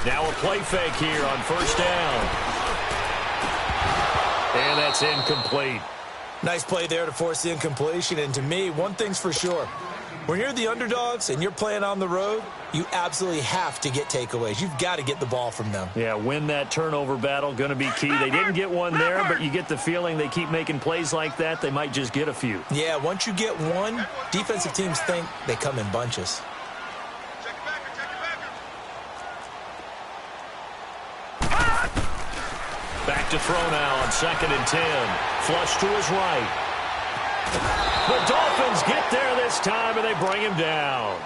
Now a play fake here on first down. And that's incomplete. Nice play there to force the incompletion. And to me, one thing's for sure. When you're the underdogs and you're playing on the road, you absolutely have to get takeaways. You've got to get the ball from them. Yeah, win that turnover battle, going to be key. They didn't get one there, but you get the feeling they keep making plays like that, they might just get a few. Yeah, once you get one, defensive teams think they come in bunches. Back to throw now on 2nd and 10. Flush to his right. The Dolphins get there this time, and they bring him down.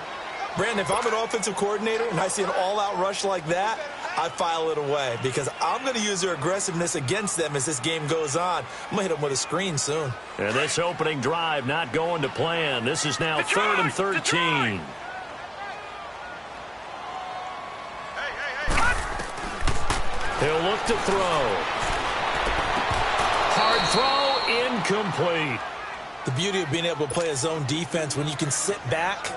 Brandon, if I'm an offensive coordinator and I see an all-out rush like that, I file it away because I'm going to use their aggressiveness against them as this game goes on. I'm going to hit them with a screen soon. And this opening drive not going to plan. This is now 3rd and 13. He'll look to throw. Hard throw, incomplete. The beauty of being able to play a zone defense when you can sit back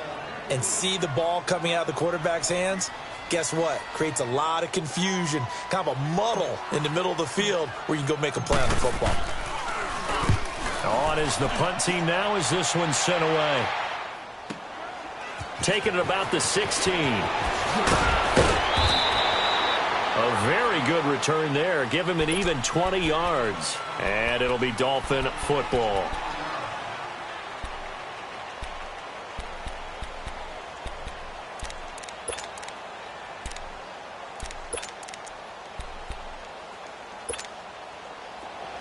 and see the ball coming out of the quarterback's hands, guess what? Creates a lot of confusion, kind of a muddle in the middle of the field where you can go make a play on the football. On is the punt team now as this one's sent away. Taking it about the 16. A very good return there. Give him an even 20 yards. And it'll be Dolphin football.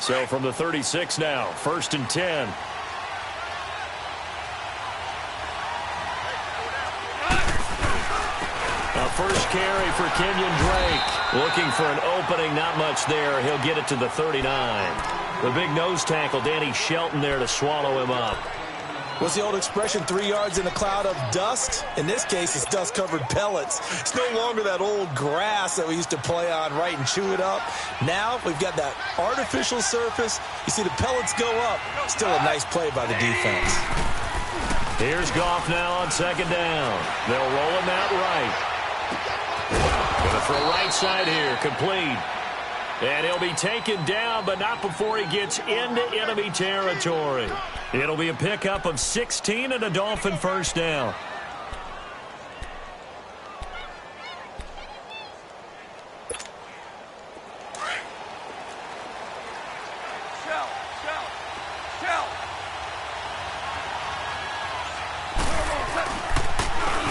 So from the 36 now, 1st and 10. First carry for Kenyon Drake. Looking for an opening, not much there. He'll get it to the 39. The big nose tackle, Danny Shelton, there to swallow him up. What's the old expression, 3 yards in a cloud of dust? In this case, it's dust-covered pellets. It's no longer that old grass that we used to play on, right, and chew it up. Now we've got that artificial surface. You see the pellets go up. Still a nice play by the defense. Here's Goff now on 2nd down. They'll roll him out right. Going to throw right side here, complete. And he'll be taken down, but not before he gets into enemy territory. It'll be a pickup of 16 and a Dolphin first down.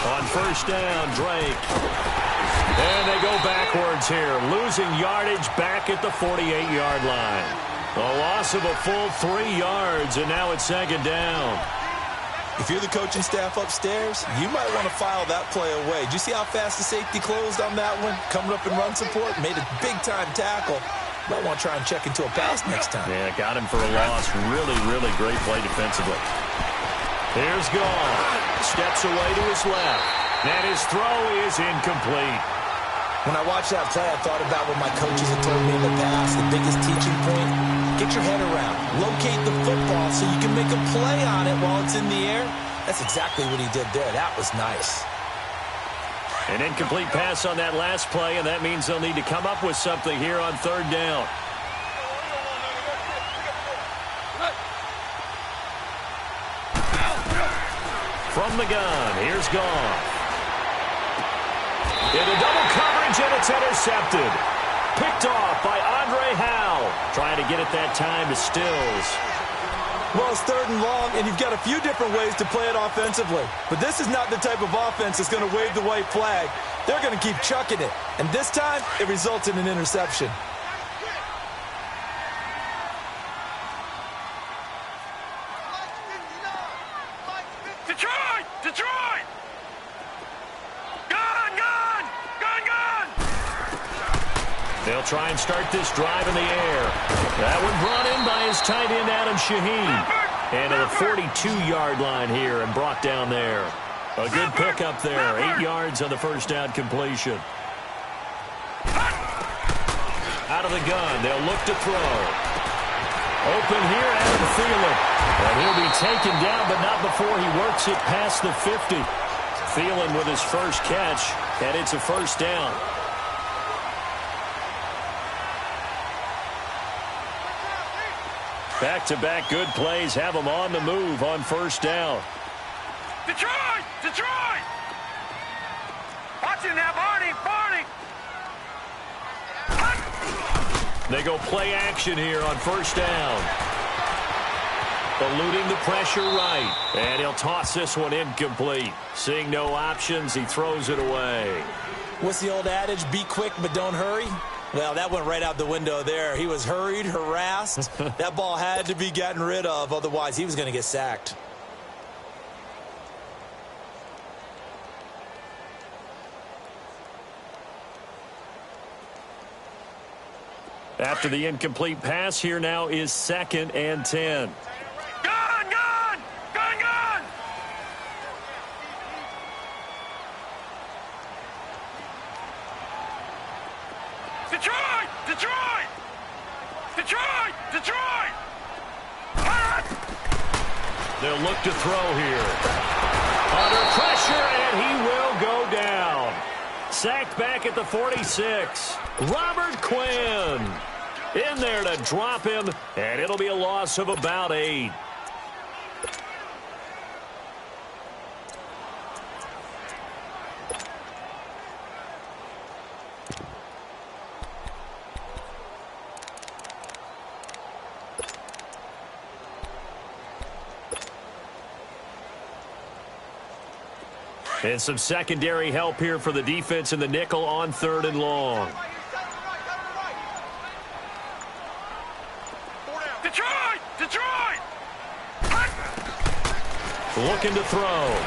On first down, Drake. And they go backwards here, losing yardage back at the 48-yard line. A loss of a full 3 yards, and now it's 2nd down. If you're the coaching staff upstairs, you might want to file that play away. Did you see how fast the safety closed on that one? Coming up in run support, made a big-time tackle. Might want to try and check into a pass next time. Yeah, got him for a loss. Really, really great play defensively. Here's Goff. Steps away to his left. And his throw is incomplete. When I watched that play, I thought about what my coaches had told me in the past. The biggest teaching point, get your head around. Locate the football so you can make a play on it while it's in the air. That's exactly what he did there. That was nice. An incomplete pass on that last play, and that means they'll need to come up with something here on 3rd down. From the gun, here's Goff. Into double coverage, and it's intercepted. Picked off by Andre Howe. Trying to get it that time to Stills. Well, it's 3rd and long, and you've got a few different ways to play it offensively. But this is not the type of offense that's going to wave the white flag. They're going to keep chucking it. And this time, it results in an interception. Detroit! Detroit! Gun! Gun! Gun! Gun! They'll try and start this drive in the air. That one brought in by his tight end, Adam Shaheen. And to the 42-yard line here and brought down there. A good pickup there. 8 yards on the first down completion. Out of the gun. They'll look to throw. Open here, Adam Thielen. And he'll be taken down, but not before he works it past the 50. Thielen with his first catch, and it's a first down. Back-to-back good plays have them on the move on first down. Detroit! Detroit! Watching now, Barney! Barney! They go play action here on first down. Eluding the pressure right. And he'll toss this one incomplete. Seeing no options, he throws it away. What's the old adage? Be quick, but don't hurry. Well, that went right out the window there. He was hurried, harassed. That ball had to be gotten rid of. Otherwise, he was going to get sacked. After the incomplete pass, here now is 2nd and 10. Gun! Gun! Gun! Gun! Detroit! Detroit! Detroit! Detroit! They'll look to throw here. Under pressure, and he will go down. Sacked back at the 46. Robert Quinn in there to drop him, and it'll be a loss of about 8. And some secondary help here for the defense in the nickel on 3rd and long. Detroit! Detroit! Looking to throw.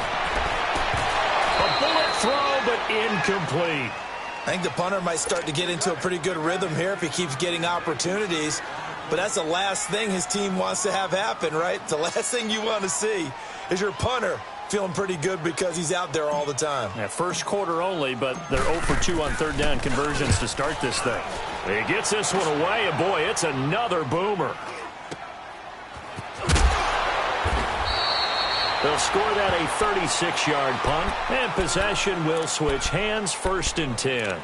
A bullet throw, but incomplete. I think the punter might start to get into a pretty good rhythm here if he keeps getting opportunities. But that's the last thing his team wants to have happen, right? The last thing you want to see is your punter feeling pretty good because he's out there all the time. Yeah, first quarter only, but they're 0 for 2 on 3rd down conversions to start this thing. He gets this one away, and boy, it's another boomer. They'll score that a 36-yard punt, and possession will switch hands, 1st and 10.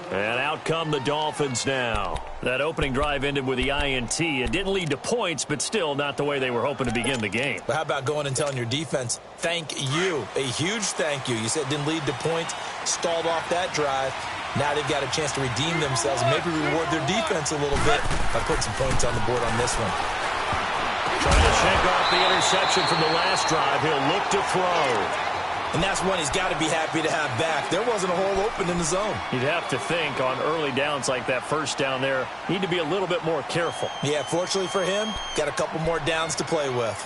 And out come the Dolphins now. That opening drive ended with the INT. It didn't lead to points, but still not the way they were hoping to begin the game. But how about going and telling your defense, thank you, a huge thank you. You said it didn't lead to points, stalled off that drive. Now they've got a chance to redeem themselves and maybe reward their defense a little bit by putting some points on the board on this one. Trying to shake off the interception from the last drive. He'll look to throw. And that's one he's got to be happy to have back. There wasn't a hole open in the zone. You'd have to think on early downs like that first down there, need to be a little bit more careful. Yeah, fortunately for him, got a couple more downs to play with.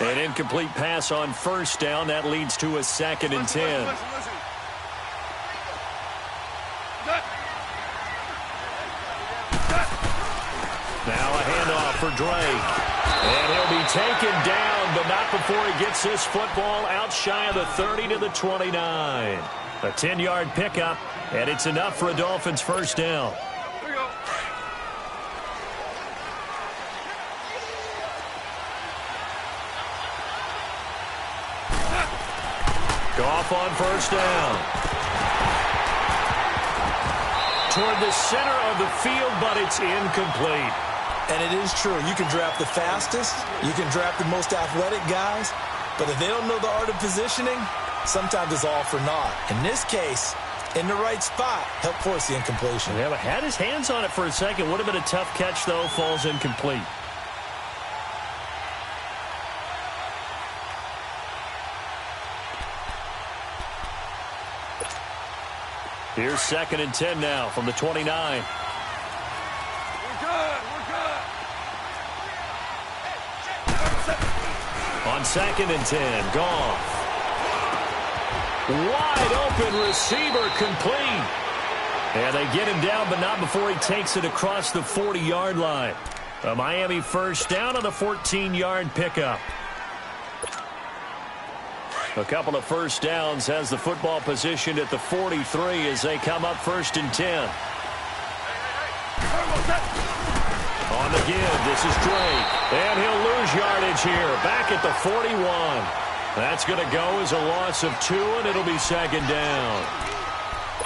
An incomplete pass on first down. That leads to a 2nd and 10. Now a handoff for Drake. And he'll be taken down, but not before he gets this football out shy of the 30 to the 29. A 10-yard pickup, and it's enough for a Dolphins first down. Here we go. Goff on first down. Toward the center of the field, but it's incomplete. And it is true. You can draft the fastest. You can draft the most athletic guys. But if they don't know the art of positioning, sometimes it's all for naught. In this case, in the right spot, helped force the incompletion. Yeah, but had his hands on it for a second. Would have been a tough catch, though. Falls incomplete. Here's 2nd and 10 now from the 29. We're good. We're good. On 2nd and 10, Goff. Wide open receiver complete. And they get him down, but not before he takes it across the 40-yard line. A Miami first down on the 14-yard pickup. A couple of first downs has the football positioned at the 43 as they come up 1st and 10. On the give, this is Drake. And he'll lose yardage here, back at the 41. That's going to go as a loss of 2, and it'll be 2nd down.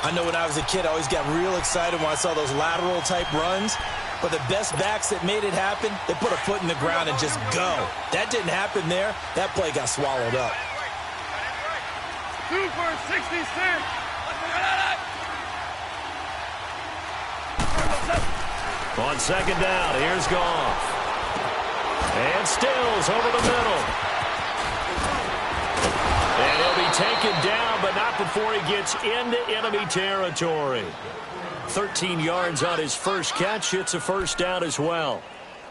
I know when I was a kid, I always got real excited when I saw those lateral-type runs. But the best backs that made it happen, they put a foot in the ground and just go. That didn't happen there. That play got swallowed up. 2 for 66. On second down, here's Goff. And Stills over the middle. And he'll be taken down, but not before he gets into enemy territory. 13 yards on his first catch. It's a first down as well.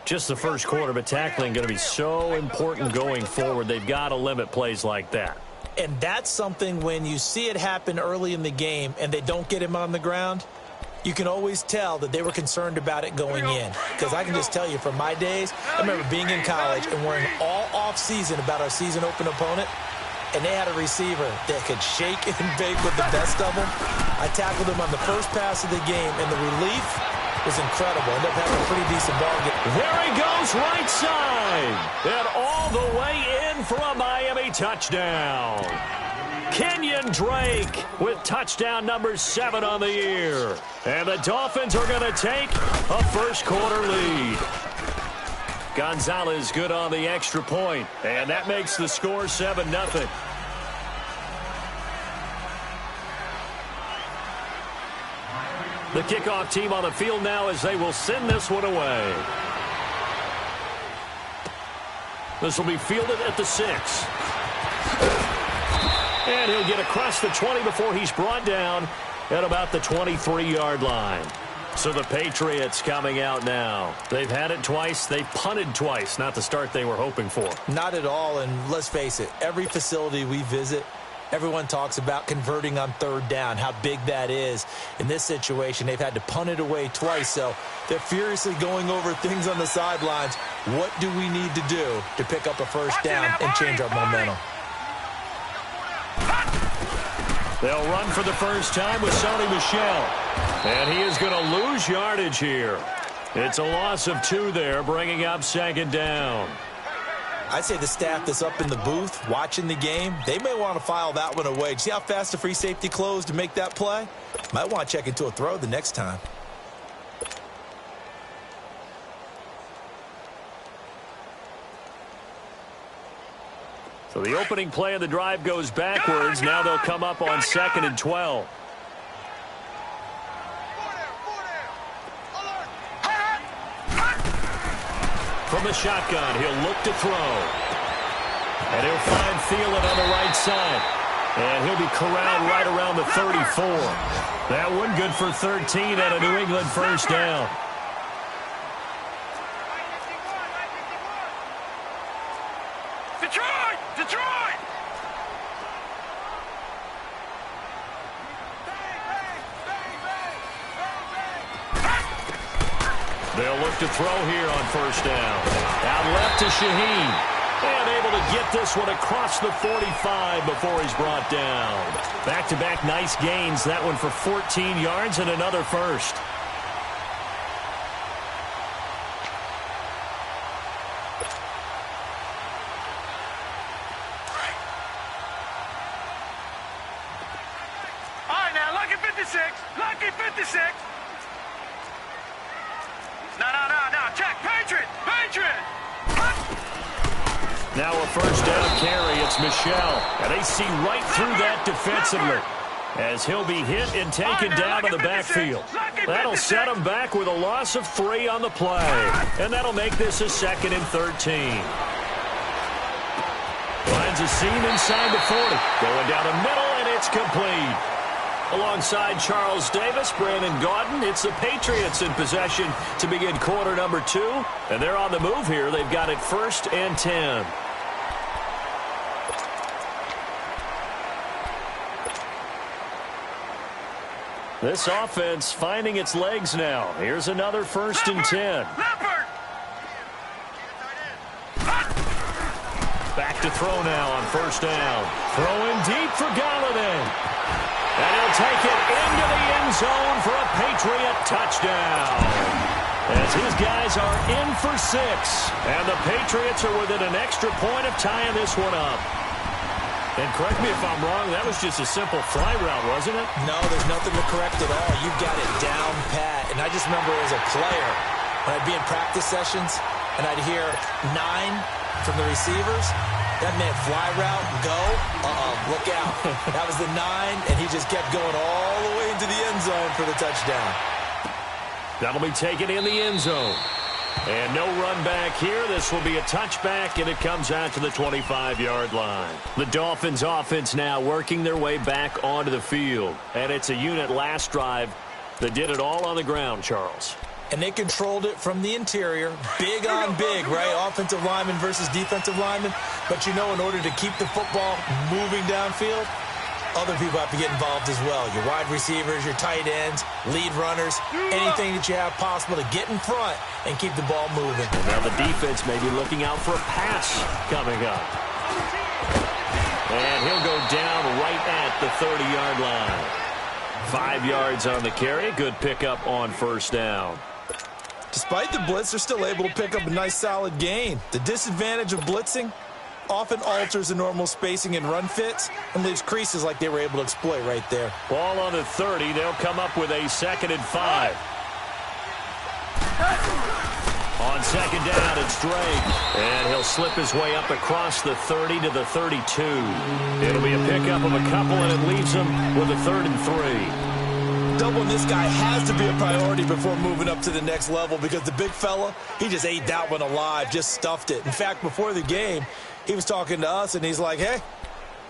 Just the first quarter, but tackling going to be so important going forward. They've got to limit plays like that. And that's something when you see it happen early in the game and they don't get him on the ground, you can always tell that they were concerned about it going in. Because I can just tell you from my days, I remember being in college and worrying all off-season about our season open opponent, and they had a receiver that could shake and bake with the best of them. I tackled him on the first pass of the game, and the relief was incredible. Ended up having a pretty decent ball game. There he goes, right side. And all the way in for a Miami touchdown. Kenyon Drake with touchdown number 7 on the year. And the Dolphins are going to take a first quarter lead. Gonzalez good on the extra point, and that makes the score 7-0. The kickoff team on the field now as they will send this one away. This will be fielded at the 6. And he'll get across the 20 before he's brought down at about the 23-yard line. So the Patriots coming out now. They've had it twice. They've punted twice. Not the start they were hoping for. Not at all, and let's face it, every facility we visit, everyone talks about converting on third down, how big that is. In this situation, they've had to punt it away twice, so they're furiously going over things on the sidelines. What do we need to do to pick up a first down and change our momentum? They'll run for the first time with Sony Michel. And he is going to lose yardage here. It's a loss of 2 there, bringing up second down. I'd say the staff that's up in the booth watching the game, they may want to file that one away. See how fast the free safety closed to make that play? Might want to check into a throw the next time. So the opening play of the drive goes backwards. Now they'll come up on 2nd and 12. From the shotgun, he'll look to throw. And he'll find Thielen on the right side. And he'll be corralled right around the 34. That one good for 13 at a New England first down. Detroit! Detroit! They'll look to throw here on first down. Out left to Shaheen. And able to get this one across the 45 before he's brought down. Back-to-back nice gains. That one for 14 yards and another first. All right, now, lucky 56. Lucky 56. No. Check. Patriot. Patriot. Now a first down carry. It's Michel. And they see right through that defensively as he'll be hit and taken down in the backfield. That'll set him back with a loss of 3 on the play. And that'll make this a 2nd and 13. Finds a seam inside the 40. Going down the middle, and it's complete. Alongside Charles Davis, Brandon Gaudin, it's the Patriots in possession to begin quarter number 2. And they're on the move here. They've got it 1st and 10. This offense finding its legs now. Here's another 1st and 10. Back to throw now on first down. Throwing deep for Galladay. And he'll take it into the end zone for a Patriot touchdown. As his guys are in for 6. And the Patriots are within an extra point of tying this one up. And correct me if I'm wrong, that was just a simple fly route, wasn't it? No, there's nothing to correct at all. You've got it down pat. And I just remember as a player, when I'd be in practice sessions and I'd hear 9 from the receivers, that meant fly route, go, look out. That was the 9, and he just kept going all the way into the end zone for the touchdown. That'll be taken in the end zone. And no run back here. This will be a touchback, and it comes out to the 25-yard line. The Dolphins offense now working their way back onto the field. And it's a unit last drive that did it all on the ground, Charles. And they controlled it from the interior, big on big, right? Offensive lineman versus defensive lineman. But, you know, in order to keep the football moving downfield, other people have to get involved as well. Your wide receivers, your tight ends, lead runners, anything that you have possible to get in front and keep the ball moving. And now the defense may be looking out for a pass coming up. And he'll go down right at the 30-yard line. 5 yards on the carry. Good pickup on first down. Despite the blitz, they're still able to pick up a nice solid gain. The disadvantage of blitzing often alters the normal spacing and run fits and leaves creases like they were able to exploit right there. Ball on the 30. They'll come up with a 2nd and 5. On second down, it's Drake. And he'll slip his way up across the 30 to the 32. It'll be a pickup of a couple, and it leaves him with a 3rd and 3. Doubling this guy has to be a priority before moving up to the next level because the big fella, he just ate that one alive, just stuffed it. In fact, before the game, he was talking to us, and he's like, hey,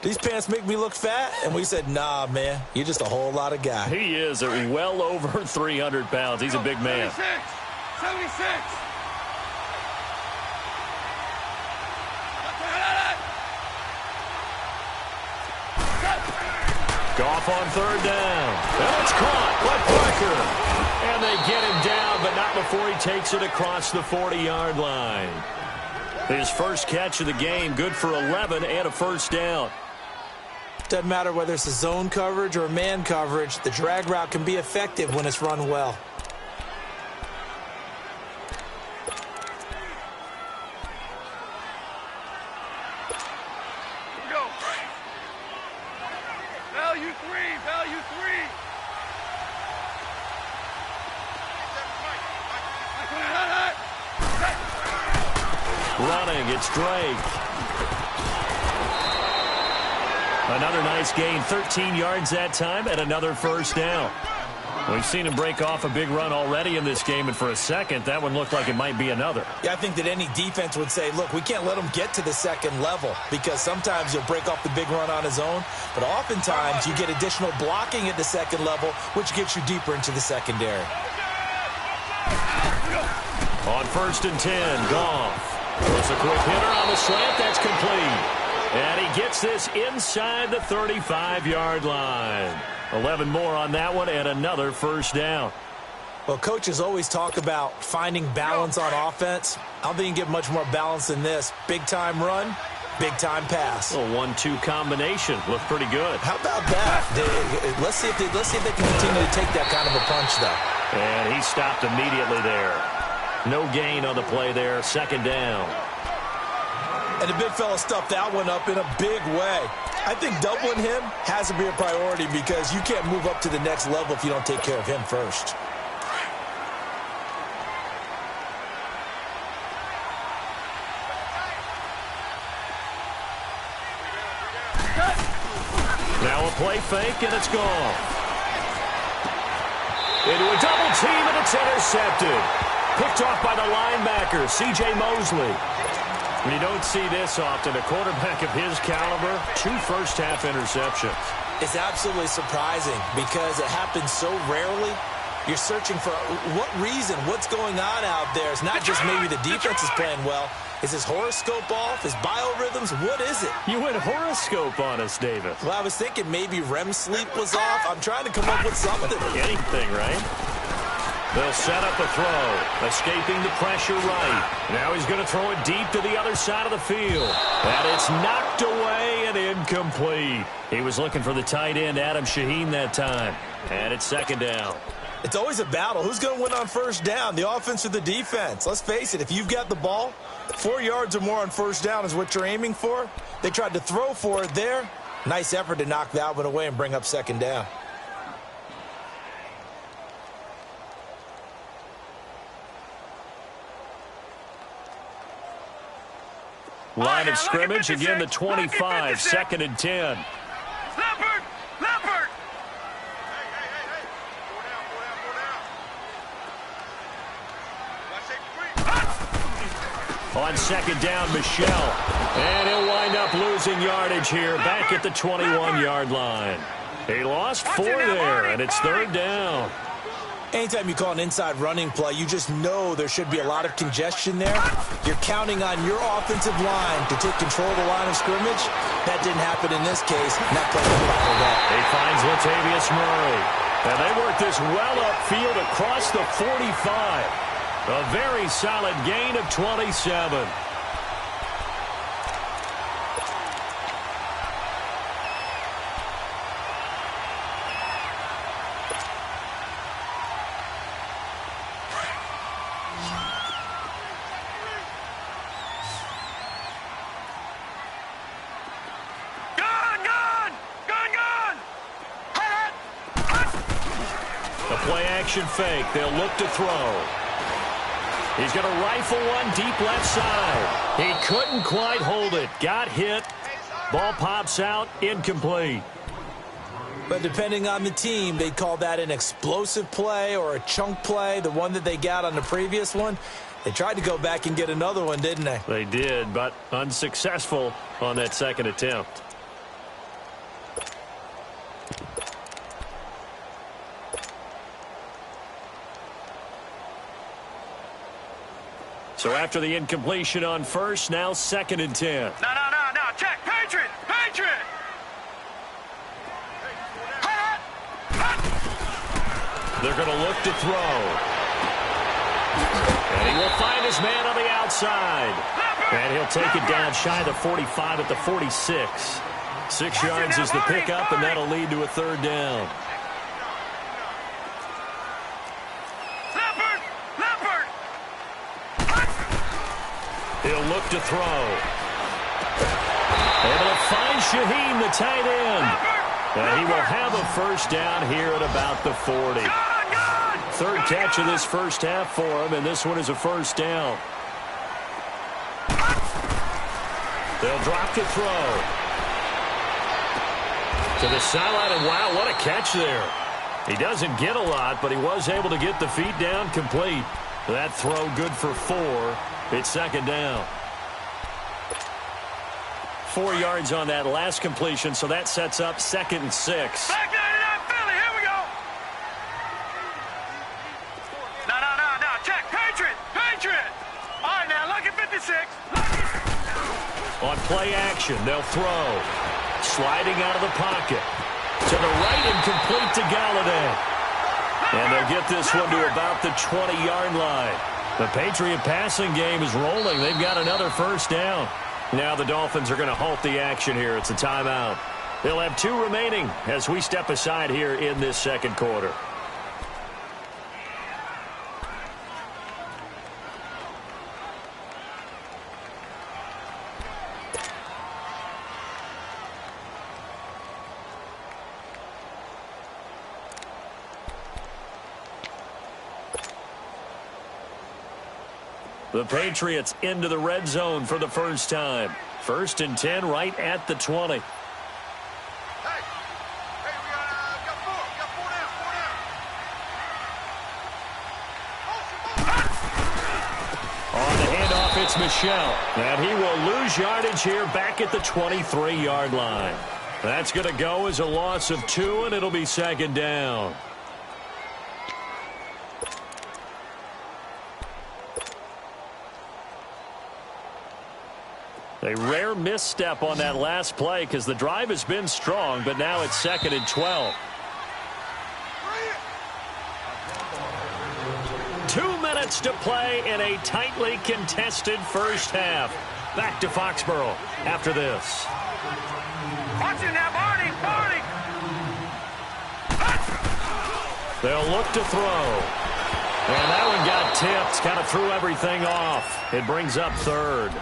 these pants make me look fat? And we said, nah, man, you're just a whole lot of guy. He is well over 300 pounds. He's a big man. 76. Goff on 3rd down. And it's caught by Parker. And they get him down, but not before he takes it across the 40-yard line. His first catch of the game, good for 11 and a first down. Doesn't matter whether it's a zone coverage or man coverage, the drag route can be effective when it's run well. Go. Value 3. Running, it's Drake. Another nice gain, 13 yards that time, and another first down. We've seen him break off a big run already in this game, and for a second, that one looked like it might be another. Yeah, I think that any defense would say, look, we can't let him get to the second level because sometimes you'll break off the big run on his own, but oftentimes you get additional blocking at the second level, which gets you deeper into the secondary. On 1st and 10, Goff. Throws a quick hitter on the slant. That's complete. And he gets this inside the 35-yard line. 11 more on that one and another first down. Well, coaches always talk about finding balance on offense. I don't think you can get much more balance than this. Big-time run, big-time pass. A 1-2 combination. Looked pretty good. How about that? Let's see if they can continue to take that kind of a punch, though. And he stopped immediately there. No gain on the play there. 2nd down. And the big fella stuffed that one up in a big way. I think doubling him has to be a priority because you can't move up to the next level if you don't take care of him first. Now a play fake, and it's gone. Into a double team, and it's intercepted. Picked off by the linebacker, C.J. Mosley. You don't see this often. A quarterback of his caliber, 2 first-half interceptions. It's absolutely surprising because it happens so rarely. You're searching for what reason, what's going on out there. It's not just maybe the defense is playing well. Is his horoscope off? His biorhythms? What is it? You went horoscope on us, David. Well, I was thinking maybe REM sleep was off. I'm trying to come up with something. Anything, right? They'll set up a throw, escaping the pressure right. Now he's going to throw it deep to the other side of the field. And it's knocked away and incomplete. He was looking for the tight end, Adam Shaheen, that time. And it's 2nd down. It's always a battle. Who's going to win on first down, the offense or the defense? Let's face it, if you've got the ball, 4 yards or more on first down is what you're aiming for. They tried to throw for it there. Nice effort to knock that one away and bring up second down. Line of scrimmage, again the 25, 2nd and 10. Leopard! Leopard! On second down, Michelle. And he'll wind up losing yardage here, back at the 21-yard line. He lost 4 there, and it's 3rd down. Anytime you call an inside running play, you just know there should be a lot of congestion there. You're counting on your offensive line to take control of the line of scrimmage. That didn't happen in this case, and that play was bottled up. He finds Latavius Murray. And they work this well upfield across the 45. A very solid gain of 27. Play-action fake. They'll look to throw. He's going to rifle one deep left side. He couldn't quite hold it. Got hit. Ball pops out. Incomplete. But depending on the team, they'd call that an explosive play or a chunk play. The one that they got on the previous one, they tried to go back and get another one, didn't they? They did, but unsuccessful on that second attempt. So after the incompletion on first, now 2nd and 10. No. Check. Patriot. They're going to look to throw. And he will find his man on the outside. And he'll take it down shy of the 45 at the 46. 6 yards is the pickup, and that'll lead to a 3rd down. He'll look to throw. Able to find Shaheen, the tight end. And he will have a first down here at about the 40. 3rd catch of this first half for him, and this one is a first down. They'll drop to throw. To the sideline, and wow, what a catch there. He doesn't get a lot, but he was able to get the feet down complete. That throw good for 4. It's 2nd down. 4 yards on that last completion, so that sets up 2nd and 6. Back 99 Philly, here we go. No. Check. Patriot. All right, now, look at 56. On play action, they'll throw. Sliding out of the pocket. To the right and complete to Galladay. And they'll get this one to about the 20-yard line. The Patriot passing game is rolling. They've got another first down. Now the Dolphins are going to halt the action here. It's a timeout. They'll have 2 remaining as we step aside here in this second quarter. The Patriots into the red zone for the first time. 1st and 10 right at the 20. Hey, we got 4 down. On the handoff, it's Michelle. And he will lose yardage here back at the 23-yard line. That's going to go as a loss of 2, and it'll be 2nd down. A rare misstep on that last play because the drive has been strong, but now it's 2nd and 12. 2 minutes to play in a tightly contested first half. Back to Foxborough after this. Watch it now, Barney. They'll look to throw. And that one got tipped, kind of threw everything off. It brings up third.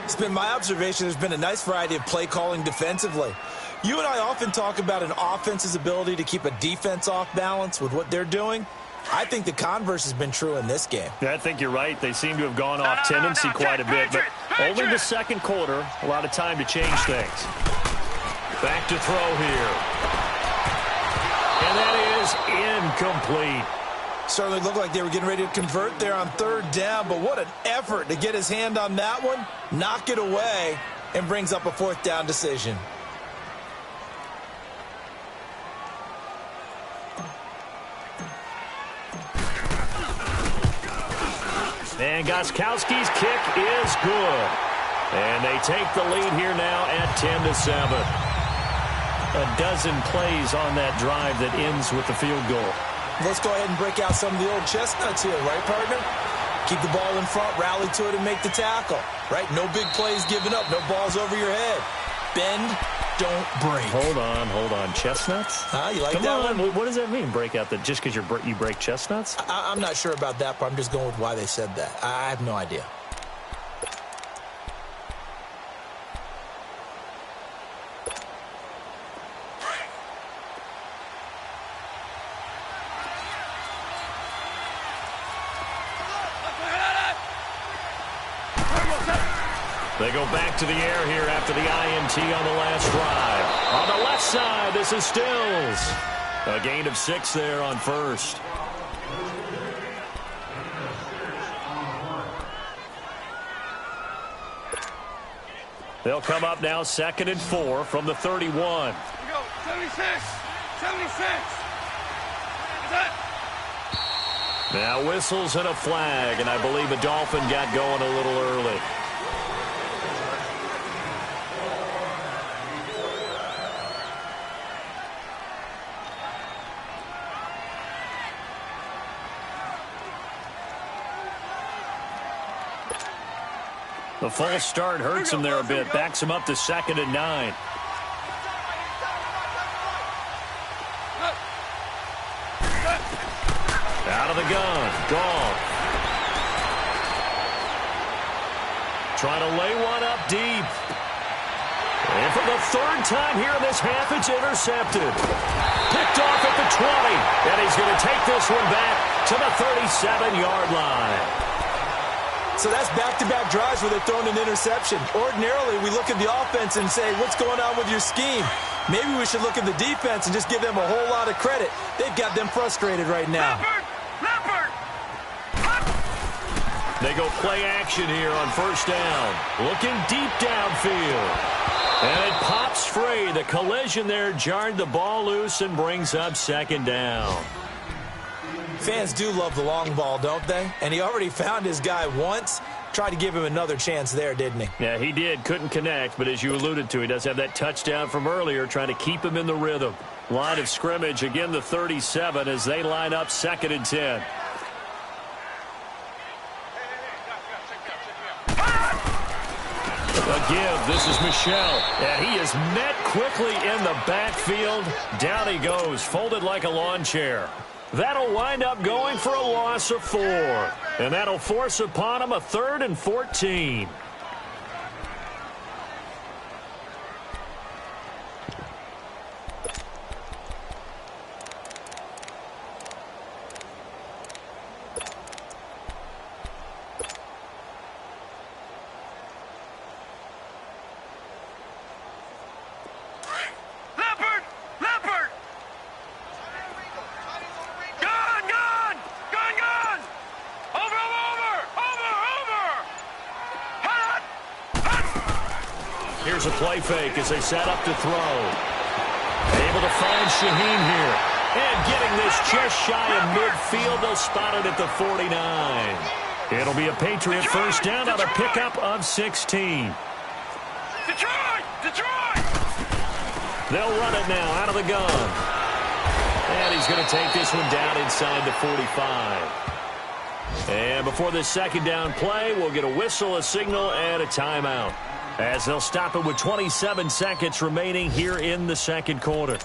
It's been my observation there's been a nice variety of play calling defensively. You and I often talk about an offense's ability to keep a defense off balance with what they're doing. I think the converse has been true in this game. Yeah, I think you're right. They seem to have gone off tendency quite a bit, but only the second quarter, a lot of time to change things. Back to throw here. And that is incomplete. Certainly looked like they were getting ready to convert there on third down, but what an effort to get his hand on that one, knock it away, and brings up a fourth down decision. And Gostkowski's kick is good. And they take the lead here now at 10-7. A dozen plays on that drive that ends with the field goal. Let's go ahead and break out some of the old chestnuts here, right, partner? Keep the ball in front, rally to it, and make the tackle, right? No big plays given up, no balls over your head. Bend, don't break. Hold on. Chestnuts? You like Come that on. one? What does that mean, break out? Just because you break chestnuts? I'm not sure about that, but I'm just going with why they said that. I have no idea. They go back to the air here after the INT on the last drive. On the left side, this is Stills. A gain of 6 there on first. They'll come up now 2nd and 4 from the 31. Here we go, 76. Now whistles and a flag, and I believe a Dolphin got going a little early. The false start hurts him there a bit. Backs him up to 2nd and 9. Out of the gun. Goff. Trying to lay one up deep. And for the third time here in this half, it's intercepted. Picked off at the 20. And he's going to take this one back to the 37-yard line. So that's back-to-back drives where they're throwing an interception. Ordinarily, we look at the offense and say, what's going on with your scheme? Maybe we should look at the defense and just give them a whole lot of credit. They've got them frustrated right now. Leopard! They go play action here on first down. Looking deep downfield. And it pops free. The collision there jarred the ball loose and brings up 2nd down. Fans do love the long ball, don't they? And he already found his guy once. Tried to give him another chance there, didn't he? Yeah, he did. Couldn't connect, but as you alluded to, he does have that touchdown from earlier, trying to keep him in the rhythm. Line of scrimmage, again, the 37 as they line up 2nd and 10. A give. This is Michel. And he is met quickly in the backfield. Down he goes, folded like a lawn chair. That'll wind up going for a loss of 4. And that'll force upon him a 3rd and 14. Here's a play fake as they set up to throw. Able to find Shaheen here. And getting this just shy of midfield. They'll spot it at the 49. It'll be a Patriot first down on a pickup of 16. Detroit! They'll run it now out of the gun. And he's going to take this one down inside the 45. And before this 2nd down play, we'll get a whistle, a signal, and a timeout, as they'll stop it with 27 seconds remaining here in the 2nd quarter.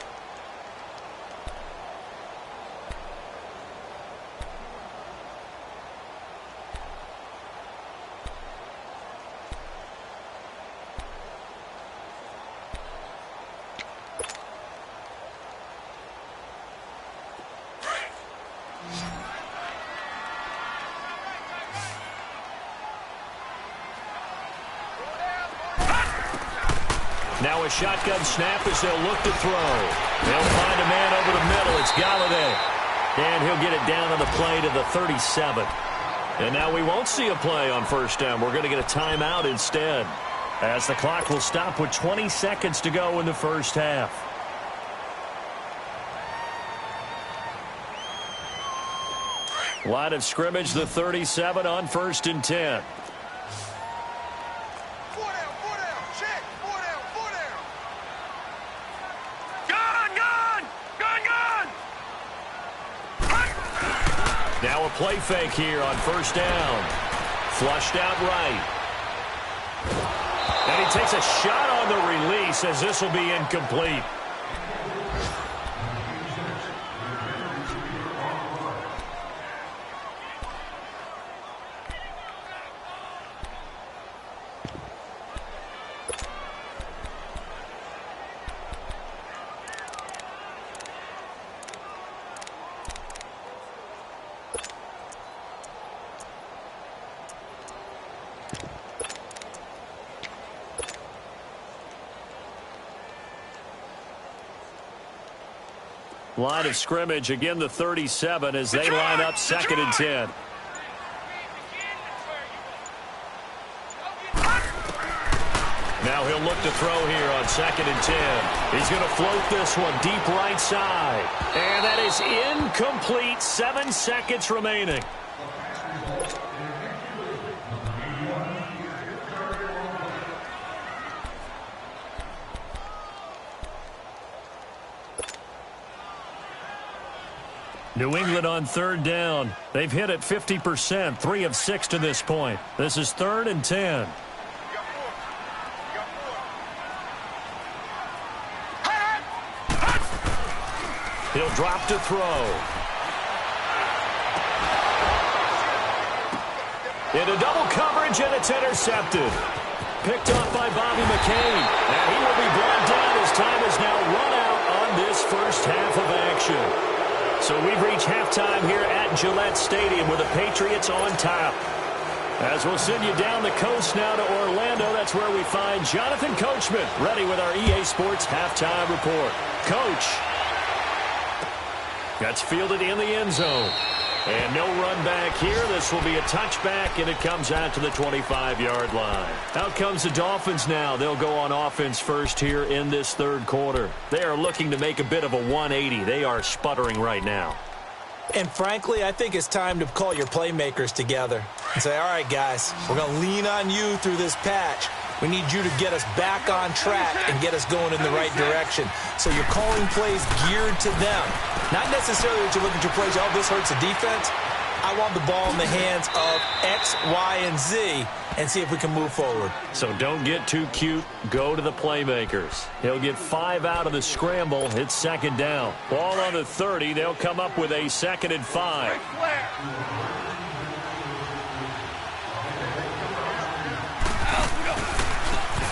Now a shotgun snap as they'll look to throw. They'll find a man over the middle. It's Galladay. And he'll get it down on the play to the 37. And now we won't see a play on first down. We're going to get a timeout instead, as the clock will stop with 20 seconds to go in the first half. Line of scrimmage, the 37 on 1st and 10. Now a play fake here on first down. Flushed out right. And he takes a shot on the release as this will be incomplete. Line of scrimmage, again the 37 as they line up 2nd and 10. Now he'll look to throw here on 2nd and 10. He's going to float this one deep right side. And that is incomplete. 7 seconds remaining. New England on 3rd down. They've hit it 50%, 3 of 6 to this point. This is 3rd and 10. He'll drop to throw. Into double coverage, and it's intercepted. Picked off by Bobby McCain. And he will be brought down as time is now run out on this first half of action. So we've reached halftime here at Gillette Stadium with the Patriots on top. As we'll send you down the coast now to Orlando, that's where we find Jonathan Coachman ready with our EA Sports halftime report. Coach. That's fielded in the end zone. And no run back here. This will be a touchback, and it comes out to the 25-yard line. Out comes the Dolphins now. They'll go on offense first here in this 3rd quarter. They are looking to make a bit of a 180. They are sputtering right now. And frankly, I think it's time to call your playmakers together and say, all right, guys, we're going to lean on you through this patch. We need you to get us back on track and get us going in the right direction. So you're calling plays geared to them. Not necessarily that you look at your plays, oh, this hurts the defense. I want the ball in the hands of X, Y, and Z and see if we can move forward. So don't get too cute. Go to the playmakers. He'll get 5 out of the scramble. It's 2nd down. Ball on the 30. They'll come up with a 2nd and 5.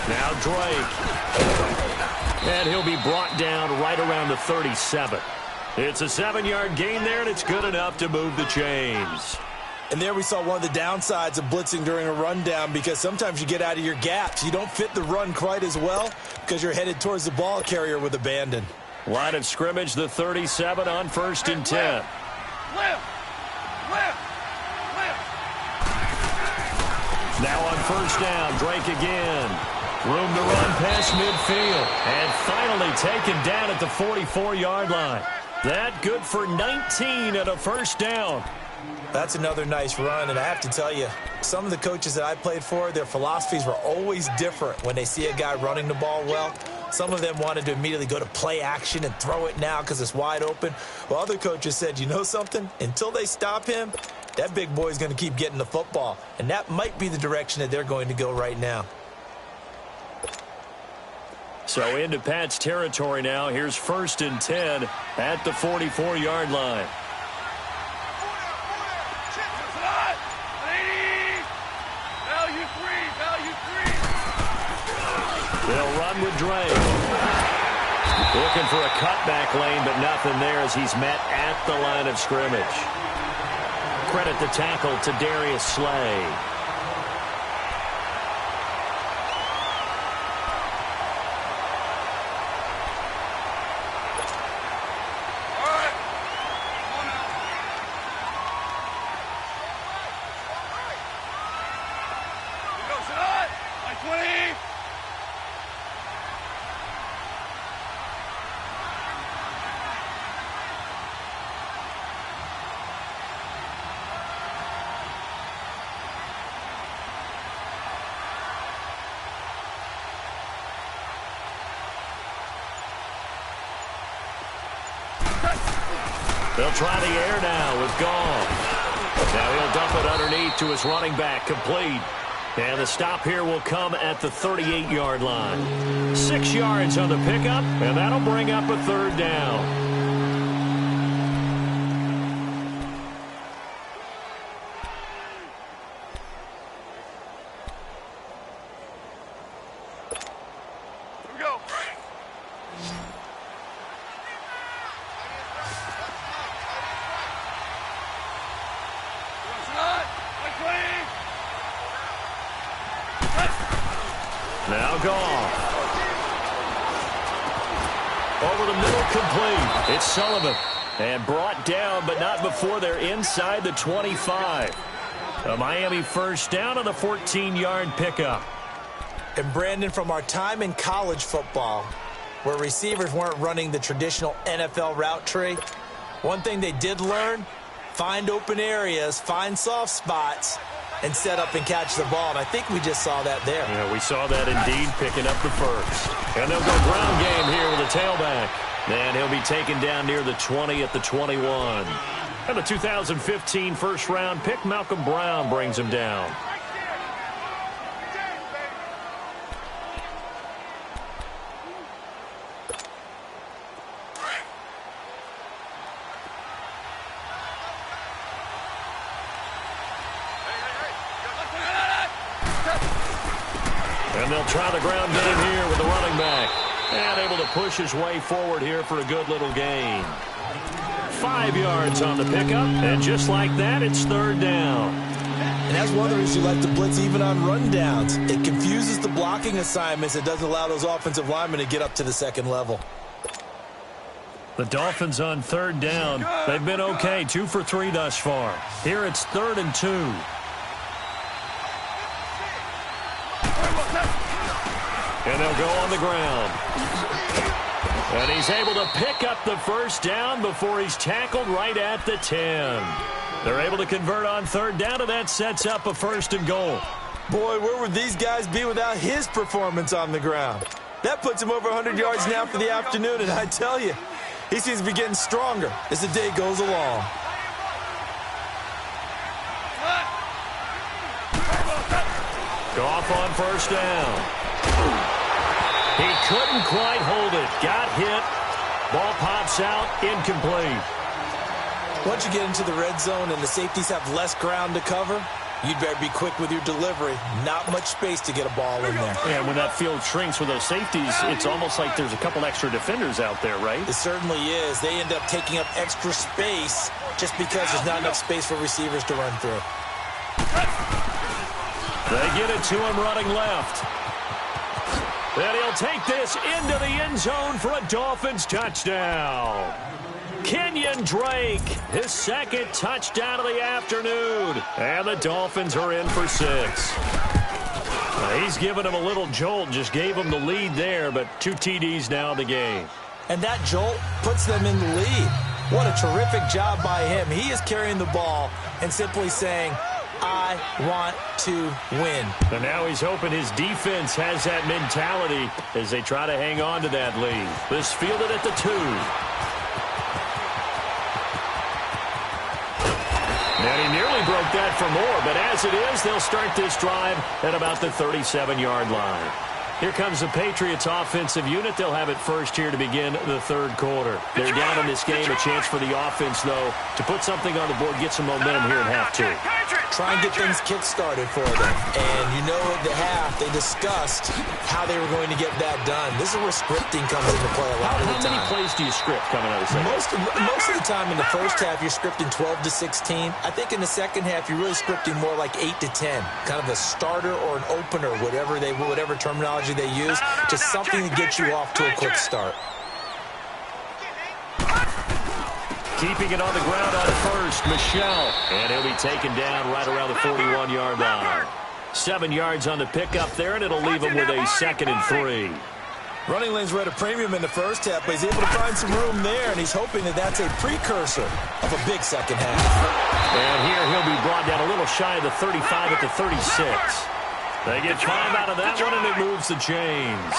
Now Drake. And he'll be brought down right around the 37. It's a 7-yard gain there, and it's good enough to move the chains. And there we saw one of the downsides of blitzing during a rundown, because sometimes you get out of your gaps. You don't fit the run quite as well because you're headed towards the ball carrier with abandon. Line of scrimmage, the 37 on 1st and 10. Now on 1st down, Drake again. Room to run past midfield. And finally taken down at the 44-yard line. That good for 19 at a 1st down. That's another nice run, and I have to tell you, some of the coaches that I played for, their philosophies were always different when they see a guy running the ball well. Some of them wanted to immediately go to play action and throw it now because it's wide open. Well, other coaches said, you know something? Until they stop him, that big boy is going to keep getting the football. And that might be the direction that they're going to go right now. So into Pat's territory now. Here's 1st and 10 at the 44-yard line. They'll run with Drake. Looking for a cutback lane, but nothing there as he's met at the line of scrimmage. Credit the tackle to Darius Slay. They'll try the air now with Goff. Now he'll dump it underneath to his running back, complete. And the stop here will come at the 38-yard line. 6 yards on the pickup, and that'll bring up a third down. Now Goff. Over the middle, complete. It's Sullivan. And brought down, but not before they're inside the 25. A Miami first down on the 14-yard pickup. And Brandon, from our time in college football, where receivers weren't running the traditional NFL route tree, one thing they did learn, find open areas, find soft spots, and set up and catch the ball. And I think we just saw that there. Yeah, we saw that indeed, picking up the first. And they'll go ground game here with a tailback. And he'll be taken down near the 20 at the 21. And the 2015 first-round pick, Malcolm Brown, brings him down. And they'll try the ground game here with the running back. And able to push his way forward here for a good little gain. 5 yards on the pickup. And just like that, it's third down. And that's one of the reasons you like to blitz even on rundowns. It confuses the blocking assignments. It doesn't allow those offensive linemen to get up to the second level. The Dolphins on third down. They've been okay, 2 for 3 thus far. Here it's 3rd and 2. And they'll go on the ground. And he's able to pick up the first down before he's tackled right at the 10. They're able to convert on third down, and that sets up a 1st and goal. Boy, where would these guys be without his performance on the ground? That puts him over 100 yards now for the afternoon, and I tell you, he seems to be getting stronger as the day goes along. Goff on first down. He couldn't quite hold it. Got hit. Ball pops out. Incomplete. Once you get into the red zone and the safeties have less ground to cover, you'd better be quick with your delivery. Not much space to get a ball in there. Yeah, when that field shrinks with those safeties, it's almost like there's a couple extra defenders out there, right? It certainly is. They end up taking up extra space just because there's not enough space for receivers to run through. They get it to him running left. And he'll take this into the end zone for a Dolphins touchdown. Kenyon Drake, his 2nd touchdown of the afternoon. And the Dolphins are in for 6. He's given him a little jolt, just gave him the lead there, but 2 TDs now in the game. And that jolt puts them in the lead. What a terrific job by him. He is carrying the ball and simply saying, I want to win. And now he's hoping his defense has that mentality as they try to hang on to that lead. This fielded at the 2. And he nearly broke that for more, but as it is, they'll start this drive at about the 37-yard line. Here comes the Patriots offensive unit. They'll have it first here to begin the 3rd quarter. They're down in this game. A chance for the offense, though, to put something on the board, get some momentum here at half 2. Try and get things kick-started for them. And you know at the half, they discussed how they were going to get that done. This is where scripting comes into play a lot of the time. How many plays do you script coming out of the second? Most of the time in the first half, you're scripting 12 to 16. I think in the second half, you're really scripting more like 8 to 10. Kind of a starter or an opener, whatever terminology they use. Just something to get you off to a quick start. Keeping it on the ground on first, Michelle. And he'll be taken down right around the 41-yard line. 7 yards on the pickup there, and it'll leave him with a 2nd and 3. Running lanes were at a premium in the first half, but he's able to find some room there, and he's hoping that that's a precursor of a big second half. And here he'll be brought down a little shy of the 35 at the 36. They get 5 out of that one, and it moves the chains.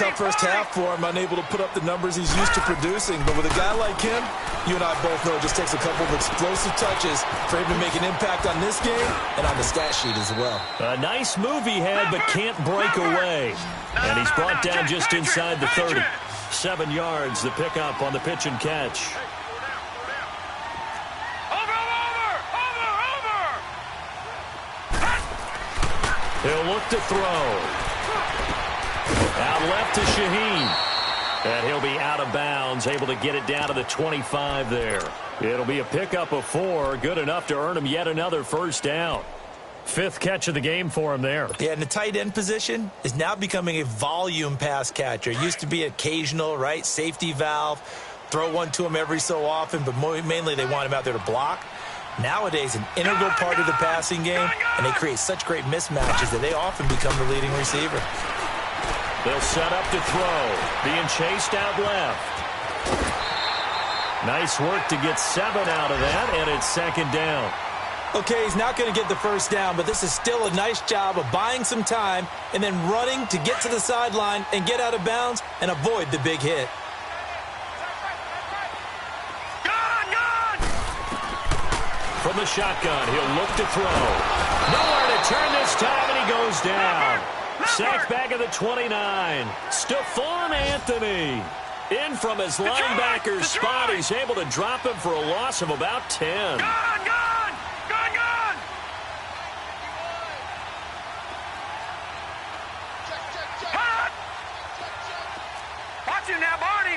tough first half for him, unable to put up the numbers he's used to producing. But with a guy like him, you and I both know it just takes a couple of explosive touches for him to make an impact on this game and on the stat sheet as well. A nice move he had, but can't break away. And he's brought down just inside the 30. 7 yards, the pickup on the pitch and catch. He'll look to throw. Out left to Shaheen. And he'll be out of bounds, able to get it down to the 25 there. It'll be a pickup of 4, good enough to earn him yet another first down. 5th catch of the game for him there. Yeah, and the tight end position is now becoming a volume pass catcher. It used to be occasional, right? Safety valve, throw one to him every so often, but mainly they want him out there to block. Nowadays, an integral part of the passing game, and they create such great mismatches that they often become the leading receiver. They'll set up to throw, being chased out left. Nice work to get 7 out of that, and it's 2nd down. Okay, he's not going to get the first down, but this is still a nice job of buying some time and then running to get to the sideline and get out of bounds and avoid the big hit. From the shotgun, he'll look to throw. Nowhere to turn this time, and he goes down. Sacked back at the 29. Stephon Anthony. In from his linebacker's spot. He's able to drop him for a loss of about 10. Gone! Hot! Watch him now, Barney!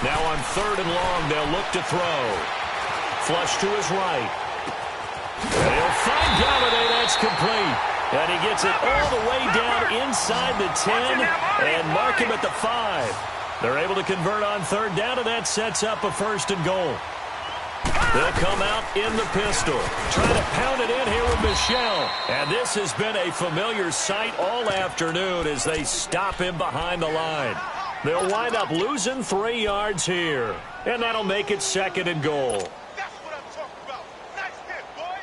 Now on 3rd and long, they'll look to throw. Flush to his right. They'll find Galladay. That's complete. And he gets it all the way down inside the 10 and mark him at the 5. They're able to convert on 3rd down, and that sets up a 1st and goal. They'll come out in the pistol. Trying to pound it in here with Michel. And this has been a familiar sight all afternoon as they stop him behind the line. They'll wind up losing 3 yards here. And that'll make it 2nd and goal. That's what I'm talking about. Nice hit, boy.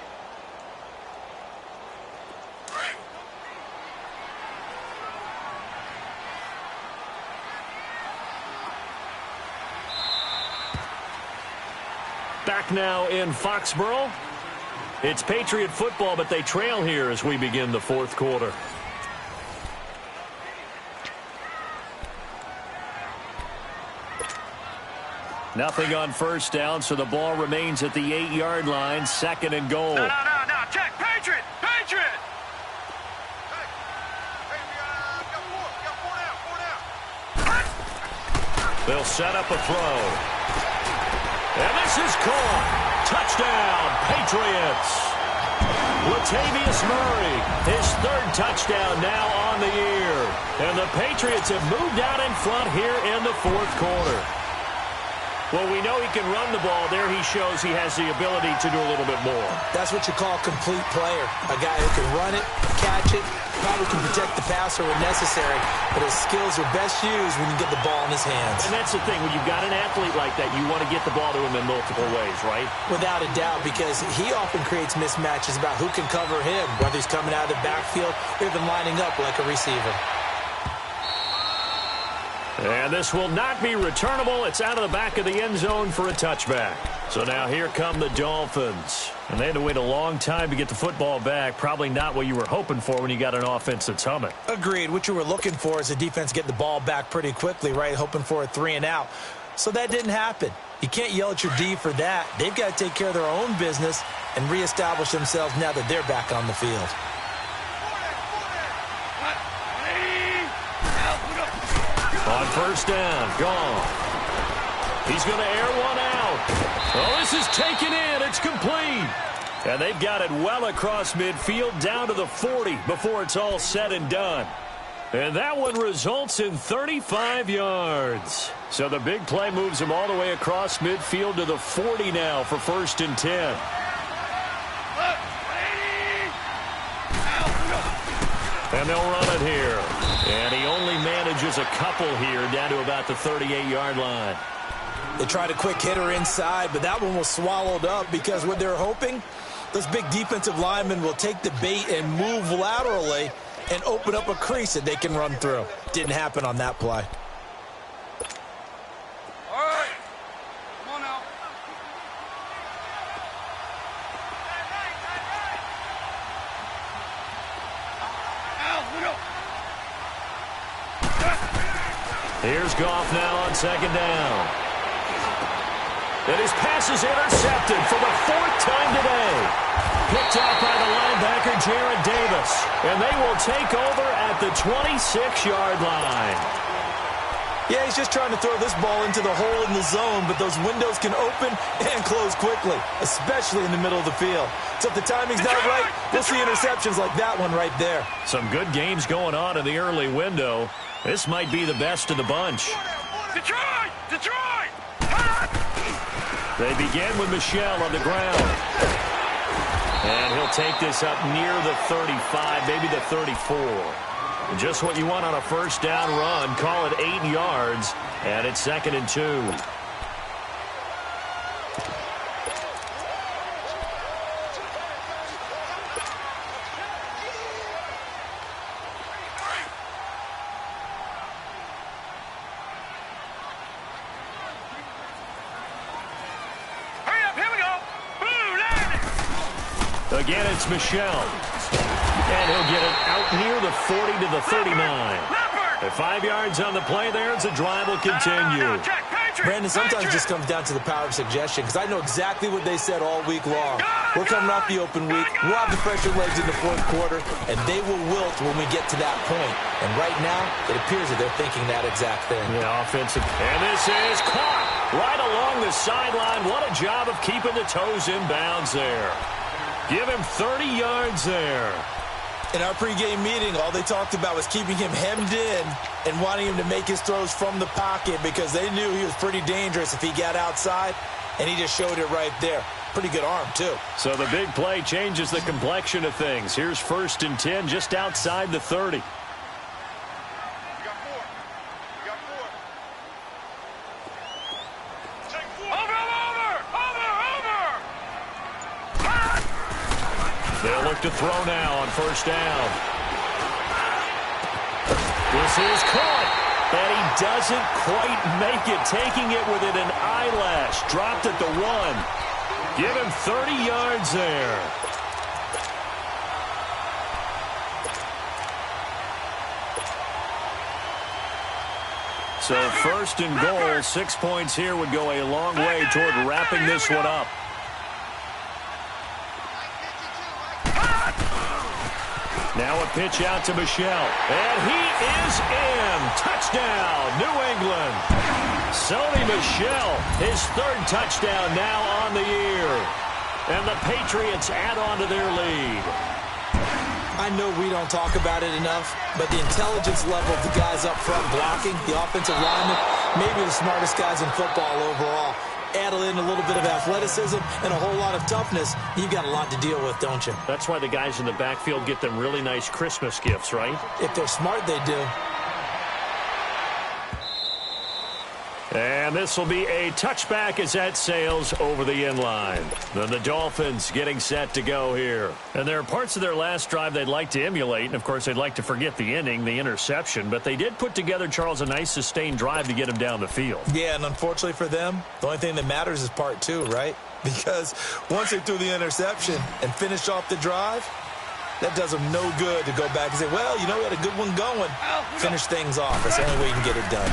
Back now in Foxborough. It's Patriot football, but they trail here as we begin the 4th quarter. Nothing on 1st down, so the ball remains at the 8-yard line. 2nd and goal. No. Check. Patriot. Hey, we got 4 down. They'll set up a throw. And this is caught. Touchdown, Patriots. Latavius Murray, his 3rd touchdown now on the year. And the Patriots have moved out in front here in the 4th quarter. Well, we know he can run the ball. There he shows he has the ability to do a little bit more. That's what you call a complete player. A guy who can run it, catch it, probably can protect the passer when necessary, but his skills are best used when you get the ball in his hands. And that's the thing. When you've got an athlete like that, you want to get the ball to him in multiple ways, right? Without a doubt, because he often creates mismatches about who can cover him, whether he's coming out of the backfield or even lining up like a receiver. And this will not be returnable. It's out of the back of the end zone for a touchback. So now here come the Dolphins. And they had to wait a long time to get the football back. Probably not what you were hoping for when you got an offense that's humming. Agreed. What you were looking for is the defense getting the ball back pretty quickly, right? Hoping for a 3 and out. So that didn't happen. You can't yell at your D for that. They've got to take care of their own business and reestablish themselves now that they're back on the field. On 1st down, gone. He's going to air one out. Oh, this is taken in. It's complete. And they've got it well across midfield down to the 40 before it's all said and done. And that one results in 35 yards. So the big play moves him all the way across midfield to the 40 now for 1st and 10. And they'll run it here. And he only manages a couple here down to about the 38-yard line. They tried a quick hitter inside, but that one was swallowed up because what they're hoping Those big defensive linemen will take the bait and move laterally and open up a crease that they can run through. Didn't happen on that play. All right. Come on now. Here's Goff now on second down. And his pass is intercepted for the fourth time today. Picked off by the linebacker, Jarrad Davis. And they will take over at the 26-yard line. Yeah, he's just trying to throw this ball into the hole in the zone, but those windows can open and close quickly, especially in the middle of the field. So if the timing's not right, we'll see interceptions like that one right there. Some good games going on in the early window. This might be the best of the bunch. Detroit! Detroit! They begin with Michel on the ground. And he'll take this up near the 35, maybe the 34. Just what you want on a first down run. Call it 8 yards, and it's 2nd and 2. Hurry up, here we go! Boo, land it! Again, it's Michel. And he'll get it out near the 40 to the 39. At 5 yards on the play there, as the drive will continue. Brandon, sometimes it just comes down to the power of suggestion, because I know exactly what they said all week long. We're coming off the open week. We'll have the fresher legs in the fourth quarter, and they will wilt when we get to that point. And right now, it appears that they're thinking that exact thing. Yeah, offensive. And this is caught right along the sideline. What a job of keeping the toes in bounds there. Give him 30 yards there. In our pregame meeting, all they talked about was keeping him hemmed in and wanting him to make his throws from the pocket because they knew he was pretty dangerous if he got outside, and he just showed it right there. Pretty good arm, too. So the big play changes the complexion of things. Here's 1st and 10 just outside the 30. You got 4. You got 4. Take 4. Over! They'll look to throw now on 1st down. This is caught, and he doesn't quite make it, taking it within an eyelash. Dropped at the 1. Give him 30 yards there. So 1st and goal, 6 points here would go a long way toward wrapping this one up. Now a pitch out to Michel. And he is in. Touchdown, New England. Sony Michel, his 3rd touchdown now on the year. And the Patriots add on to their lead. I know we don't talk about it enough, but the intelligence level of the guys up front blocking, the offensive linemen, maybe the smartest guys in football overall. Add in a little bit of athleticism and a whole lot of toughness, you've got a lot to deal with, don't you? That's why the guys in the backfield get them really nice Christmas gifts, right? If they're smart, they do. And this will be a touchback as that sails over the inline. Then the Dolphins getting set to go here. And there are parts of their last drive they'd like to emulate. And, of course, they'd like to forget the inning, the interception. But they did put together, Charles, a nice sustained drive to get him down the field. Yeah, and unfortunately for them, the only thing that matters is part 2, right? Because once they threw the interception and finished off the drive, that does them no good to go back and say, well, you know, we had a good one going. Finish things off. That's the only way you can get it done.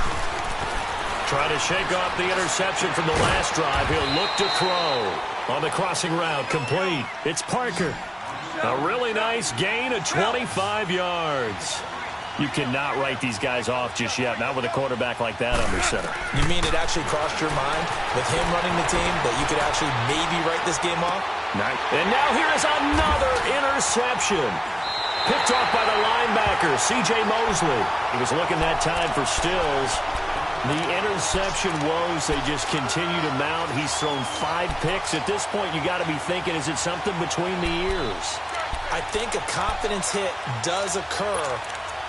Trying to shake off the interception from the last drive. He'll look to throw. On the crossing route, complete. It's Parker. A really nice gain of 25 yards. You cannot write these guys off just yet, not with a quarterback like that under center. You mean it actually crossed your mind with him running the team that you could actually maybe write this game off? Nice. And now here is another interception. Picked off by the linebacker, C.J. Mosley. He was looking that time for Stills. The interception woes, they just continue to mount. He's thrown 5 picks. At this point, you got to be thinking, is it something between the ears? I think a confidence hit does occur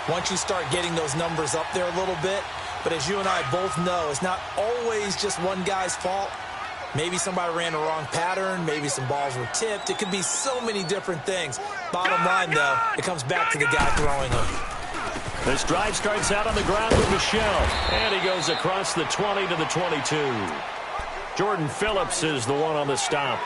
once you start getting those numbers up there a little bit. But as you and I both know, it's not always just one guy's fault. Maybe somebody ran the wrong pattern. Maybe some balls were tipped. It could be so many different things. Bottom line, though, it comes back to the guy throwing them. This drive starts out on the ground with Michelle, and he goes across the 20 to the 22. Jordan Phillips is the one on the stop.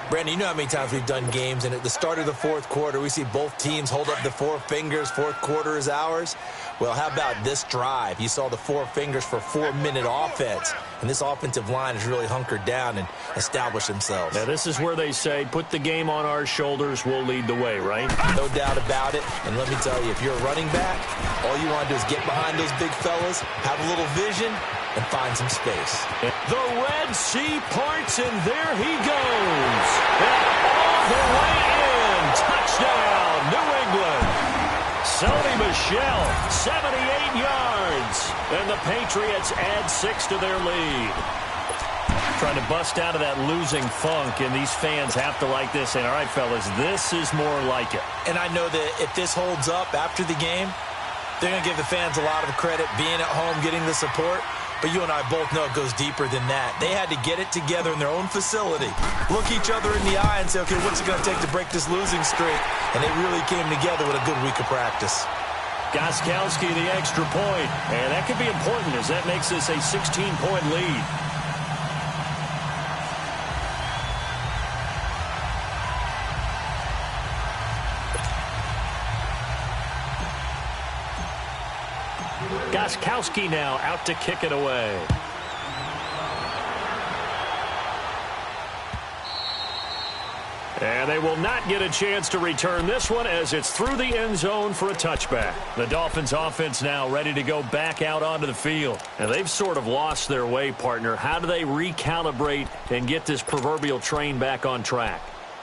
Brandon, you know how many times we've done games, and at the start of the fourth quarter, we see both teams hold up the four fingers, fourth quarter is ours. Well, how about this drive? You saw the four fingers for 4-minute offense, and this offensive line has really hunkered down and established themselves. Now, this is where they say, put the game on our shoulders, we'll lead the way, right? No doubt about it, and let me tell you, if you're a running back, all you want to do is get behind those big fellas, have a little vision, and find some space. The Red Sea parts, and there he goes. And all the way in. Touchdown, New England. Sony Michel, 78 yards. And the Patriots add 6 to their lead. Trying to bust out of that losing funk, and these fans have to like this. And all right, fellas, this is more like it. And I know that if this holds up after the game, they're going to give the fans a lot of credit being at home, getting the support. But you and I both know it goes deeper than that. They had to get it together in their own facility, look each other in the eye and say, okay, what's it going to take to break this losing streak? And they really came together with a good week of practice. Gostkowski, the extra point. And that could be important as that makes this a 16-point lead. Gostkowski now out to kick it away. And they will not get a chance to return this one as it's through the end zone for a touchback. The Dolphins offense now ready to go back out onto the field. And they've sort of lost their way, partner. How do they recalibrate and get this proverbial train back on track?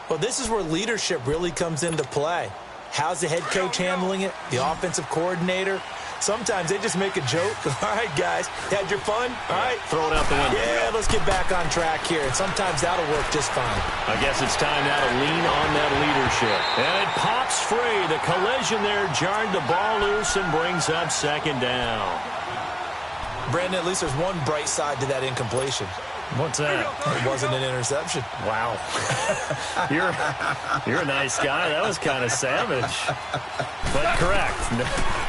Well, this is where leadership really comes into play. How's the head coach handling it? The offensive coordinator? Sometimes they just make a joke. All right, guys, had your fun? All right. Throw it out the window. Yeah, let's get back on track here. And sometimes that'll work just fine. I guess it's time now to lean on that leadership. And it pops free. The collision there jarred the ball loose and brings up second down. Brandon, at least there's one bright side to that incompletion. What's that? It wasn't an interception. Wow. You're a nice guy. That was kind of savage. But correct.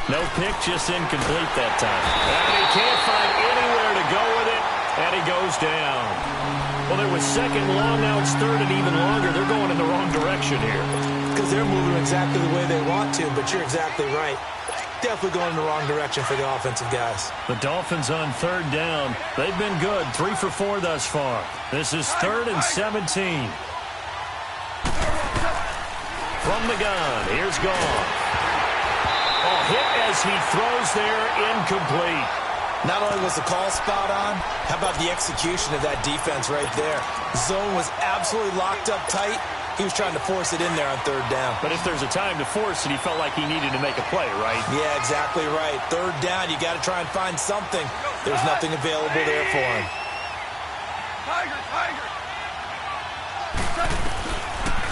No pick, just incomplete that time. And he can't find anywhere to go with it, and he goes down. Well, there was second long, now it's third and even longer. They're going in the wrong direction here. Because they're moving exactly the way they want to, but you're exactly right. Definitely going in the wrong direction for the offensive guys. The Dolphins on third down. They've been good, 3 for 4 thus far. This is 3rd and 17. From the gun, here's Goff. Oh, hit as he throws there, incomplete. Not only was the call spot on, how about the execution of that defense right there? Zone was absolutely locked up tight. He was trying to force it in there on third down. But if there's a time to force it, he felt like he needed to make a play, right? Yeah, exactly right. Third down, you got to try and find something. There's nothing available there for him.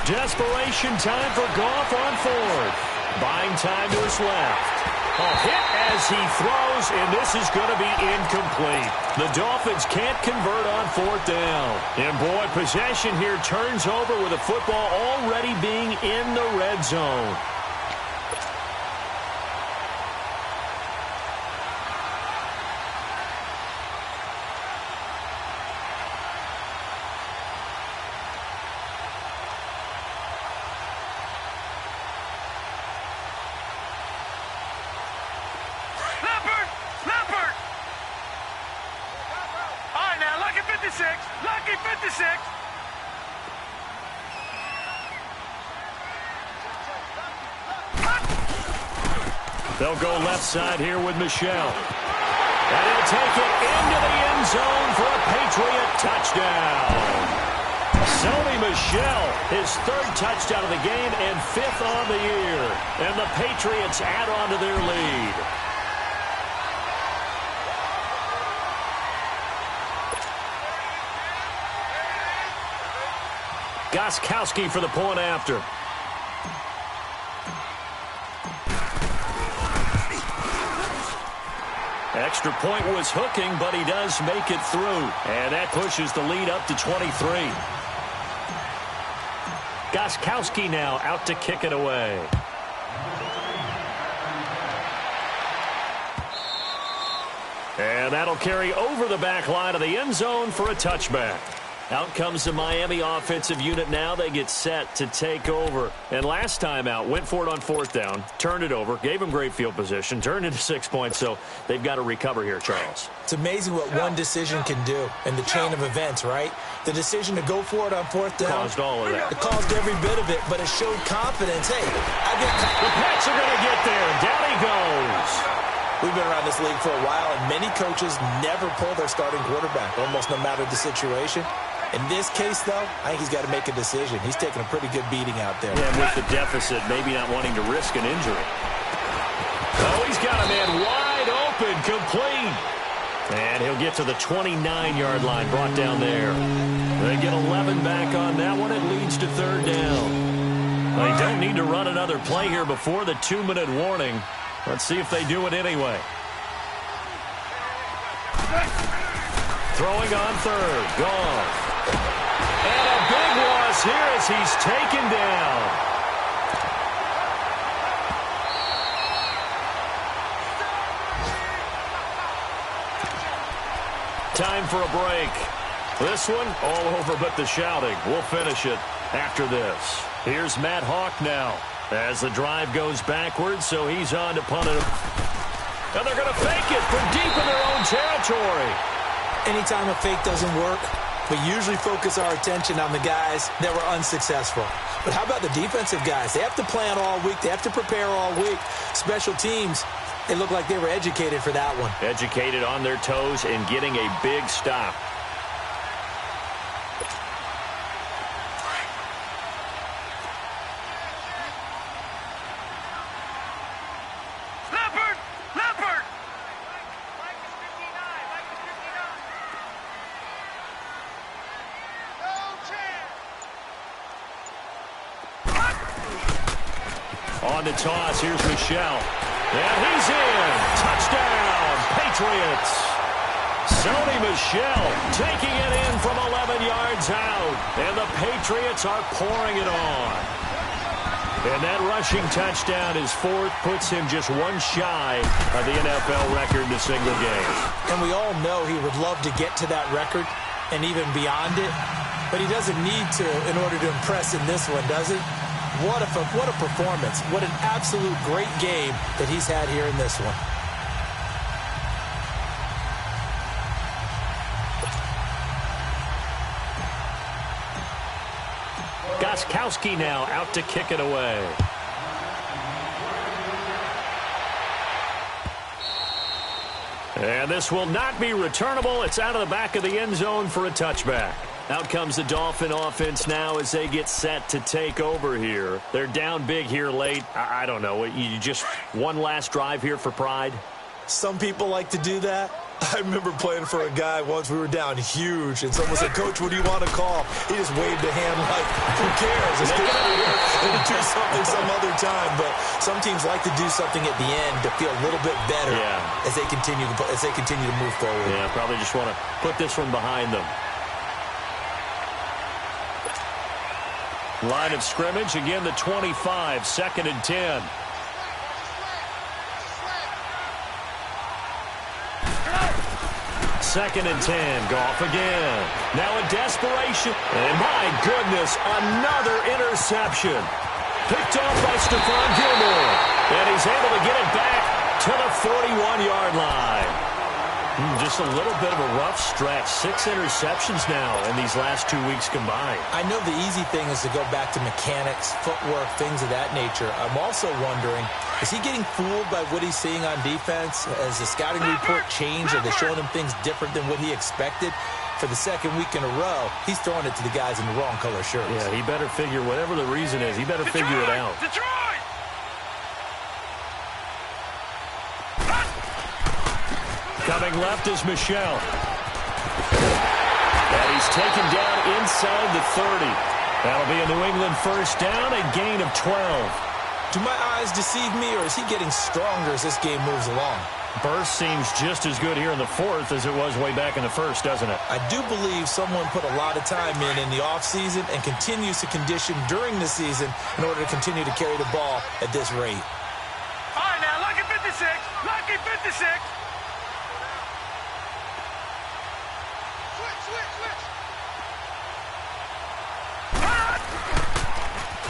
Desperation time for Goff on fourth. Buying time to his left. A hit as he throws, and this is going to be incomplete. The Dolphins can't convert on fourth down. And, boy, possession here turns over with the football already being in the red zone. Lucky 56. They'll go left side here with Michel. And he'll take it into the end zone for a Patriot touchdown. Sony Michel, his 3rd touchdown of the game and 5th on the year. And the Patriots add on to their lead. Gostkowski for the point after. Extra point was hooking, but he does make it through. And that pushes the lead up to 23. Gostkowski now out to kick it away. And that'll carry over the back line of the end zone for a touchback. Out comes the Miami offensive unit now. They get set to take over. And last time out, went for it on 4th down, turned it over, gave them great field position, turned into 6 points, so they've got to recover here, Charles. It's amazing what one decision can do in the chain of events, right? The decision to go for it on 4th down. Caused all of that. It caused every bit of it, but it showed confidence. Hey, the Pats are going to get there, and down he goes. We've been around this league for a while, and many coaches never pull their starting quarterback, almost no matter the situation. In this case, though, I think he's got to make a decision. He's taking a pretty good beating out there. And with the deficit, maybe not wanting to risk an injury. Oh, he's got a man wide open, complete. And he'll get to the 29-yard line, brought down there. They get 11 back on that one. It leads to 3rd down. They don't need to run another play here before the 2-minute warning. Let's see if they do it anyway. Throwing on 3rd. Gone. And a big loss here as he's taken down. Time for a break. This one all over but the shouting. We'll finish it after this. Here's Matt Hawk now as the drive goes backwards, so he's on to punt it. And they're going to fake it from deep in their own territory. Anytime a fake doesn't work, we usually focus our attention on the guys that were unsuccessful. But how about the defensive guys? They have to plan all week. They have to prepare all week. Special teams, it looked like they were educated for that one. Educated on their toes and getting a big stop. On the toss, here's Michelle. And he's in. Touchdown, Patriots. Sony Michel taking it in from 11 yards out. And the Patriots are pouring it on. And that rushing touchdown is 4th, puts him just one shy of the NFL record in a single game. And we all know he would love to get to that record and even beyond it. But he doesn't need to in order to impress in this one, does he? What a performance. What an absolute great game that he's had here in this one. Gostkowski now out to kick it away. And this will not be returnable. It's out of the back of the end zone for a touchback. Out comes the Dolphin offense now as they get set to take over here. They're down big here late. I don't know. You just one last drive here for pride? Some people like to do that. I remember playing for a guy once. We were down huge, and someone said, "Coach, what do you want to call?" He just waved a hand like, "Who cares? Let's get out of here and do something some other time." But some teams like to do something at the end to feel a little bit better as they continue to move forward. Yeah, probably just want to put this one behind them. Line of scrimmage, again the 25, 2nd and 10. Second and 10, Goff again. Now in desperation, and my goodness, another interception. Picked off by Stephon Gilmore, and he's able to get it back to the 41-yard line. Just a little bit of a rough stretch. 6 interceptions now in these last 2 weeks combined. I know the easy thing is to go back to mechanics, footwork, things of that nature. I'm also wondering, is he getting fooled by what he's seeing on defense? Has the scouting report changed? Are they showing him things different than what he expected? For the 2nd week in a row, he's throwing it to the guys in the wrong color shirts. Yeah, he better figure, whatever the reason is, he better figure it out. Detroit! Coming left is Michel. And he's taken down inside the 30. That'll be a New England first down, a gain of 12. Do my eyes deceive me, or is he getting stronger as this game moves along? Burst seems just as good here in the fourth as it was way back in the first, doesn't it? I do believe someone put a lot of time in the offseason and continues to condition during the season in order to continue to carry the ball at this rate. All right, now, lucky 56. Lucky 56. Switch.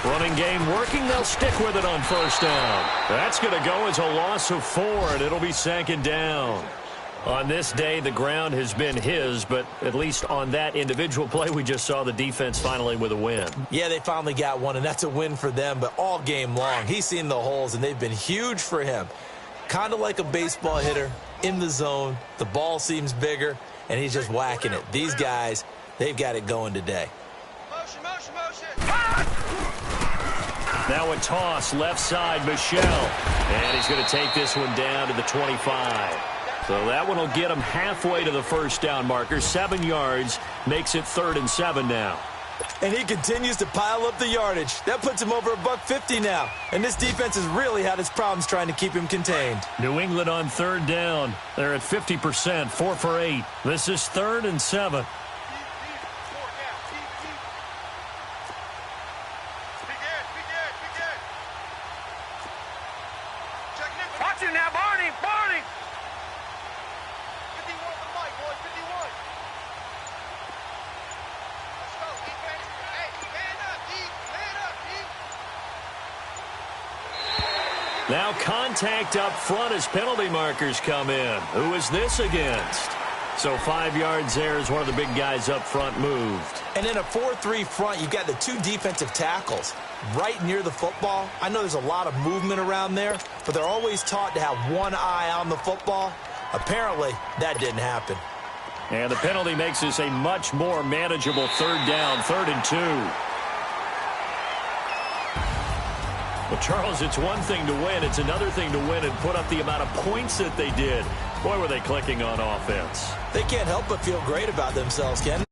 Running game working. They'll stick with it on first down. That's going to go as a loss of 4, and it'll be second down. On this day, the ground has been his, but at least on that individual play, we just saw the defense finally with a win. Yeah, they finally got one, and that's a win for them, but all game long, he's seen the holes, and they've been huge for him. Kind of like a baseball hitter in the zone. The ball seems bigger, and he's just whacking it. These guys, they've got it going today. Motion. Now a toss, left side, Michel. And he's going to take this one down to the 25. So that one will get him halfway to the first down marker. 7 yards, makes it 3rd and 7 now. And he continues to pile up the yardage. That puts him over $150 now. And this defense has really had its problems trying to keep him contained. New England on 3rd down. They're at 50%, 4 for 8. This is 3rd and 7. Watch him now, Barney. 51 for the fight, boys. 51. Let's go, defense. Hey, man up, D. Now contact up front as penalty markers come in. Who is this against? So 5 yards there as one of the big guys up front moved. And in a 4-3 front, you've got the 2 defensive tackles right near the football. I know there's a lot of movement around there, but they're always taught to have one eye on the football. Apparently, that didn't happen. And the penalty makes this a much more manageable 3rd down, 3rd and 2. Well, Charles, it's one thing to win. It's another thing to win and put up the amount of points that they did. Boy, were they clicking on offense. They can't help but feel great about themselves, Ken.